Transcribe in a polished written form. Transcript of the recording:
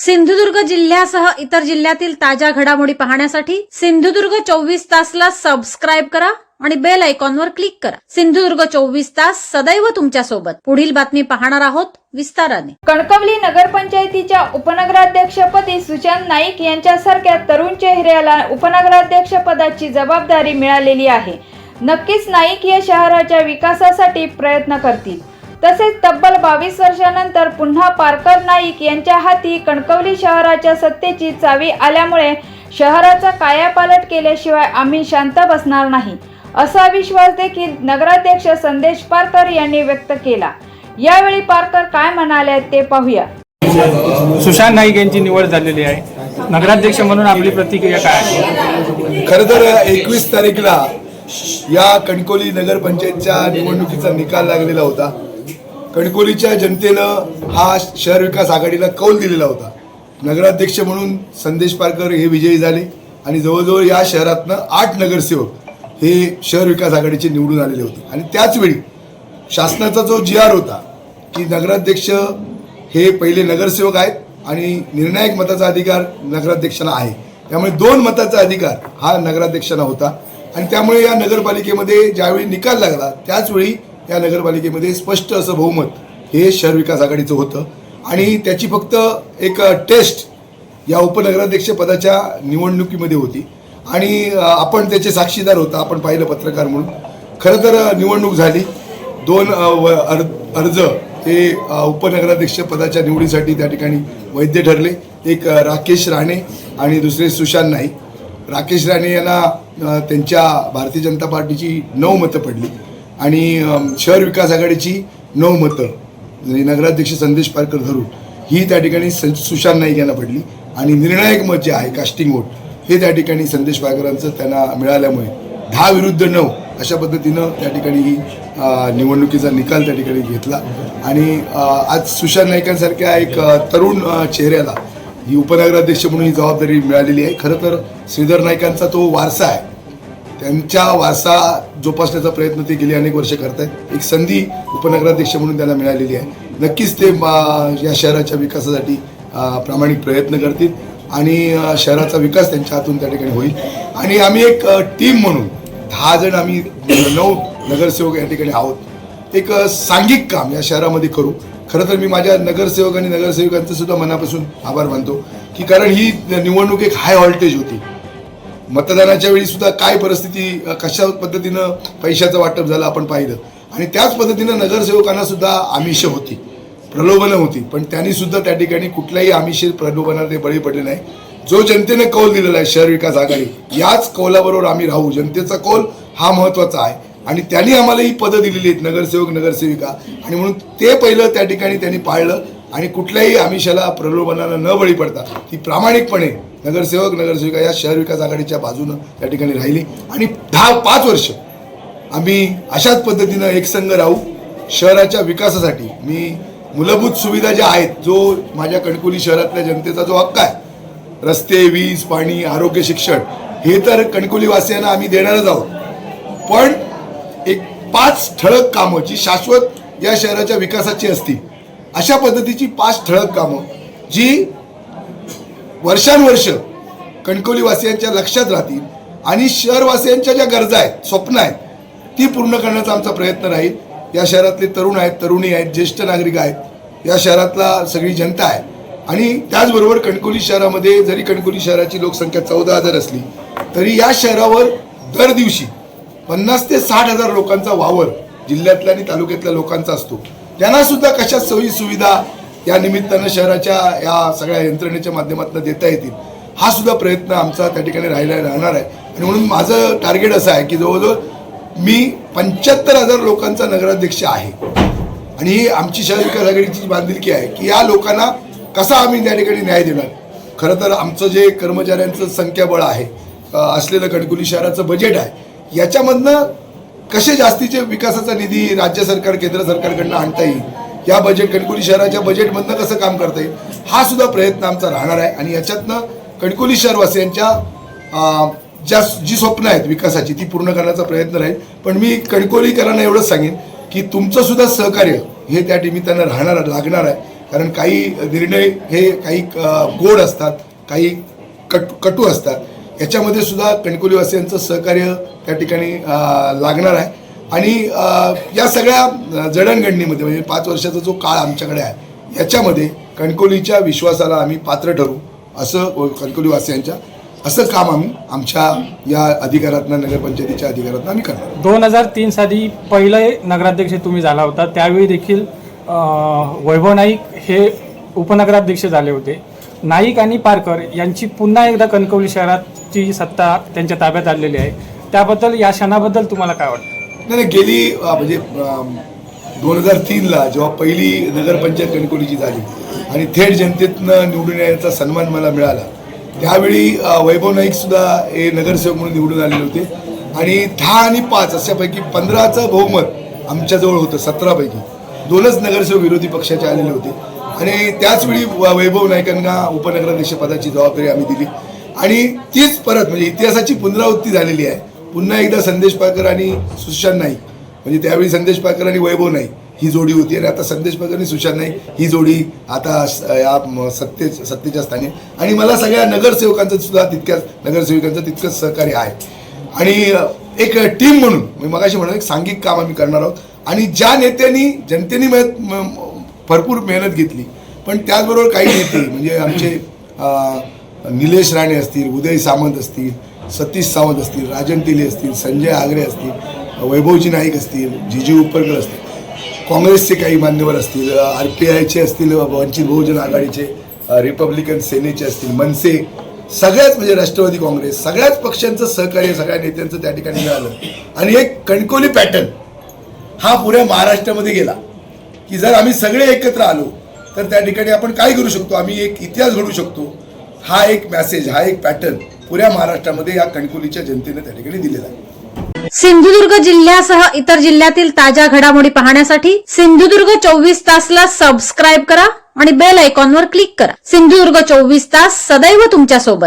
सिंधुदुर्ग जिल्ह्यासह इतर जिल्ह्यातील ताज्या घडामोडी पाहण्यासाठी सिंधुदुर्ग 24 तासला सबस्क्राइब करा आणि बेल आयकॉनवर क्लिक करा। सिंधुदुर्ग 24 तास सदैव तुमच्या सोबत। पुढील बातमी पाहणार आहोत विस्ताराने। कणकवली नगरपंचायतीच्या उपनगराध्यक्षपदी सुशांत नाईक यांच्यासारख्या तरुण चेहऱ्याला उपनगराध्यक्षपदाची जबाबदारी मिळालेली आहे। नक्कीच नाईक या शहराच्या विकासासाठी प्रयत्न करतील। तसेच तब्बल 22 वर्षांनंतर पुन्हा पारकर नाईक यांच्या हाती कणकवली शहराच्या सत्तेची चावी आल्यामुळे शहराचा कायापालट केल्याशिवाय आम्ही शांत बसणार नाही, असा विश्वास देखील नगराध्यक्ष संदेश पारकर यांनी व्यक्त केला। यावेळी पारकर काय म्हणाले ते पाहूया। सुशांत नाईक यांची निवड झालेली आहे। नगराध्यक्ष म्हणून आपली प्रतिक्रिया काय आहे? खरं तर 21 तारीखला या कणकवली नगरपंचायतच्या निवडणुकीचा निकाल लागलेला होता। कणकवलीच्या जनतेनं हा शहर विकास आघाडीला कौल दिलेला होता। नगराध्यक्ष म्हणून संदेश पारकर हे विजयी झाले आणि जवळजवळ या शहरातनं 8 नगरसेवक हे शहर विकास आघाडीचे निवडून आलेले होते। आणि त्याचवेळी शासनाचा जो GR होता की नगराध्यक्ष हे पहिले नगरसेवक आहेत आणि निर्णायक मताचा अधिकार नगराध्यक्षांना आहे, त्यामुळे 2 मताचा अधिकार हा नगराध्यक्षांना होता। आणि त्यामुळे या नगरपालिकेमध्ये ज्यावेळी निकाल लागला त्याचवेळी या नगरपालिकेमध्ये स्पष्ट असं बहुमत हे शहर विकास आघाडीचं होतं। आणि त्याची फक्त एक टेस्ट या उपनगराध्यक्ष पदाच्या निवडणुकीमध्ये होती आणि आपण त्याचे साक्षीदार होता, आपण पाहिलं पत्रकार म्हणून। खरं तर निवडणूक झाली, 2 अर्ज हे उपनगराध्यक्ष पदाच्या निवडीसाठी त्या ठिकाणी वैध ठरले। एक राकेश राणे आणि दुसरे सुशांत नाईक। राकेश राणे यांना त्यांच्या भारतीय जनता पार्टीची 9 मतं पडली आणि शहर विकास आघाडीची 9 मतं नगराध्यक्ष संदेश पारकर धरून ही त्या ठिकाणी सुशांत नाईक यांना पडली आणि निर्णायक मत जे आहे कास्टिंग वोट हे त्या ठिकाणी संदेश पारकरांचं त्यांना मिळाल्यामुळे 10 विरुद्ध 9 अशा पद्धतीनं त्या ठिकाणी ही निवडणुकीचा निकाल त्या ठिकाणी घेतला। आणि आज सुशांत नाईकांसारख्या एक तरुण चेहऱ्याला ही उपनगराध्यक्ष म्हणून ही जबाबदारी मिळालेली आहे। खरं तर श्रीधर नाईकांचा तो वारसा आहे, त्यांच्या वारसा जोपासण्याचा प्रयत्न ते गेली अनेक वर्ष करत आहेत। एक संधी उपनगराध्यक्ष म्हणून त्यांना मिळालेली आहे। नक्कीच ते या शहराच्या विकासासाठी प्रामाणिक प्रयत्न करतील आणि शहराचा विकास त्यांच्या हातून त्या ठिकाणी होईल। आणि आम्ही एक टीम म्हणून 10 जण आम्ही 9 नगरसेवक या ठिकाणी आहोत, एक सांघिक काम या शहरामध्ये करू। खरं तर मी माझ्या नगरसेवक आणि नगरसेविकांचं सुद्धा मनापासून आभार मानतो की कारण ही निवडणूक एक हाय व्होल्टेज होती। मतदानाच्या वेळी सुद्धा काय परिस्थिती कशा पद्धतीनं पैशाचं वाटप झालं आपण पाहिलं आणि त्याच पद्धतीनं नगरसेवकांना सुद्धा आमिष होती, प्रलोभनं होती, पण त्यांनी सुद्धा त्या ठिकाणी कुठल्याही आमिष प्रलोभनाला ते बळी पडले नाही। जो जनतेने कौल दिलेला आहे शहर विकास आघाडी, याच कौलाबरोबर आम्ही राहू। जनतेचा कौल हा महत्त्वाचा आहे आणि त्यांनी आम्हाला ही पदं दिलेली आहेत नगरसेवक नगरसेविका, आणि म्हणून ते पहिलं त्या ठिकाणी त्यांनी पाळलं आणि कुठल्याही आमिषाला प्रलोभनाला न बळी पडता ती प्रामाणिकपणे नगरसेवक नगरसेविका या शहर विकास आघाडीच्या बाजूनं त्या ठिकाणी राहिली। आणि 5 वर्ष आम्ही अशाच पद्धतीनं एकसंघ राहू शहराच्या विकासासाठी। मी मूलभूत सुविधा ज्या आहेत, जो माझ्या कणकवली शहरातल्या जनतेचा जो हक्क आहे, रस्ते, वीज, पाणी, आरोग्य, शिक्षण, हे तर कणकवलीवासियांना आम्ही देणारच आहोत, पण एक 5 ठळक कामं जी शाश्वत या शहराच्या विकासाची असतील अशा पद्धतीची 5 ठळक कामं जी वर्षानुवर्ष कणकवलीवासियांच्या लक्षात राहतील आणि शहरवासियांच्या ज्या गरजा आहेत, स्वप्न आहेत, ती पूर्ण करण्याचा आमचा प्रयत्न राहील। या शहरातले तरुण आहेत, तरुणी आहेत, ज्येष्ठ नागरिक आहेत, या शहरातला सगळी जनता आहे आणि त्याचबरोबर कणकवली शहरामध्ये जरी कणकवली शहराची लोकसंख्या 14,000 असली तरी या शहरावर दर दिवशी 50 ते 60,000 लोकांचा वावर जिल्ह्यातल्या आणि तालुक्यातल्या लोकांचा असतो। त्यांना सुद्धा कशा सोयी सुविधा या निमित्तानं शहराच्या या सगळ्या यंत्रणेच्या माध्यमातून देता येतील हा सुद्धा प्रयत्न आमचा त्या ठिकाणी राहणार आहे। आणि म्हणून माझं टार्गेट असं आहे की जवळजवळ मी 75,000 लोकांचा नगराध्यक्ष आहे आणि ही आमची शहर विकास आघाडीची बांधिलकी आहे की या लोकांना कसा आम्ही त्या ठिकाणी न्याय देणार। खरं तर आमचं जे कर्मचाऱ्यांचं संख्याबळ आहे, असलेलं कणकवली शहराचं बजेट आहे, याच्यामधनं कसे जास्तीचे विकासाचा निधी राज्य सरकार केंद्र सरकारकडनं आणता येईल, या कणकवली शहराच्या बजेटमधनं कसं काम करता येईल हा सुद्धा प्रयत्न आमचा राहणार आहे। आणि याच्यातनं कणकवली शहरवासियांच्या जी स्वप्न आहेत विकासाची ती पूर्ण करण्याचा प्रयत्न राहील। पण मी कणकवलीकरांना एवढंच सांगेन की तुमचं सुद्धा सहकार्य हे त्या निमित्तानं लागणार आहे कारण काही निर्णय हे काही गोड असतात, काही कटू असतात. याच्यामध्ये सुद्धा कणकवलीवासियांचं सहकार्य त्या ठिकाणी लागणार आहे. आणि या सगळ्या जडणघडणीमध्ये म्हणजे 5 वर्षाचा जो काळ आमच्याकडे आहे याच्यामध्ये कणकवलीच्या विश्वासाला आम्ही पात्र ठरू असं कणकवलीवासियांच्या असं काम आम्ही आमच्या या अधिकारातनं नगरपंचायतीच्या अधिकारातनं आम्ही करणार. 2003 साली पहिले नगराध्यक्ष तुम्ही झाला होता, त्यावेळी देखील वैभव नाईक हे उपनगराध्यक्ष झाले होते. नाईक आणि पारकर यांची पुन्हा एकदा कणकवली शहराची सत्ता त्यांच्या ताब्यात आलेली आहे. त्याबद्दल या क्षणाबद्दल तुम्हाला काय वाटतं? नाही, गेली म्हणजे 2003ला जेव्हा पहिली नगरपंचायत कणकवलीची झाली आणि थेट जनतेतनं निवडून येण्याचा सन्मान मला मिळाला, त्यावेळी वैभव नाईक सुद्धा हे नगरसेवक म्हणून निवडून आलेले होते. आणि 10 आणि 5 अशापैकी 15चं बहुमत आमच्याजवळ होतं. 17पैकी 2च नगरसेवक विरोधी पक्षाचे आलेले होते. आणि त्याचवेळी वैभव नाईकांना उपनगराध्यक्ष पदाची जबाबदारी आम्ही दिली. आणि तीच परत म्हणजे इतिहासाची पुनरावृत्ती झालेली आहे. पुन्हा एकदा संदेश पारकर आणि सुशांत नाईक, म्हणजे त्यावेळी संदेश पारकर आणि वैभव नाईक ही जोडी होती आणि आता संदेश पारकर आणि सुशांत नाईक ही जोडी आता या सत्तेच्या स्थानी. आणि मला सगळ्या नगरसेवकांचं सुद्धा तितकंच सहकार्य आहे. आणि एक टीम म्हणून मी मगाशी म्हणाल एक सांघिक काम आम्ही करणार आहोत. आणि ज्या नेत्यांनी जनतेने भरपूर मेहनत घेतली, पण त्याचबरोबर काही नेते म्हणजे आमचे निलेश राणे असतील, उदय सामंत असतील, सतीश सावंत असतील, राजन तेली असतील, संजय आगरे असतील, वैभवजी नाईक असतील, जीजी उपरकर असतील, काँग्रेसचे काही मान्यवर असतील, RPIचे असतील, वंचित बहुजन आघाडीचे, रिपब्लिकन सेनेचे असतील, मनसे, सगळ्याच म्हणजे राष्ट्रवादी काँग्रेस, सगळ्याच पक्षांचं सहकार्य सगळ्या नेत्यांचं त्या ठिकाणी मिळालं. आणि एक कणकवली पॅटर्न हा पुऱ्या महाराष्ट्रामध्ये गेला की जर आम्ही सगळे एकत्र आलो तर त्या ठिकाणी आपण काय करू शकतो, आम्ही एक इतिहास घडू शकतो. हा एक मेसेज, हा एक पॅटर्न पुऱ्या महाराष्ट्रामध्ये या कणकवलीच्या जनतेने त्या ठिकाणी दिलेला आहे. सिंधुदुर्ग जिल्ह्यासह इतर जिल्ह्यातील ताज्या घडामोडी पाहण्यासाठी सिंधुदुर्ग 24 तासला सबस्क्राईब करा आणि बेल आयकॉनवर क्लिक करा. सिंधुदुर्ग 24 तास सदैव तुमच्या सोबत.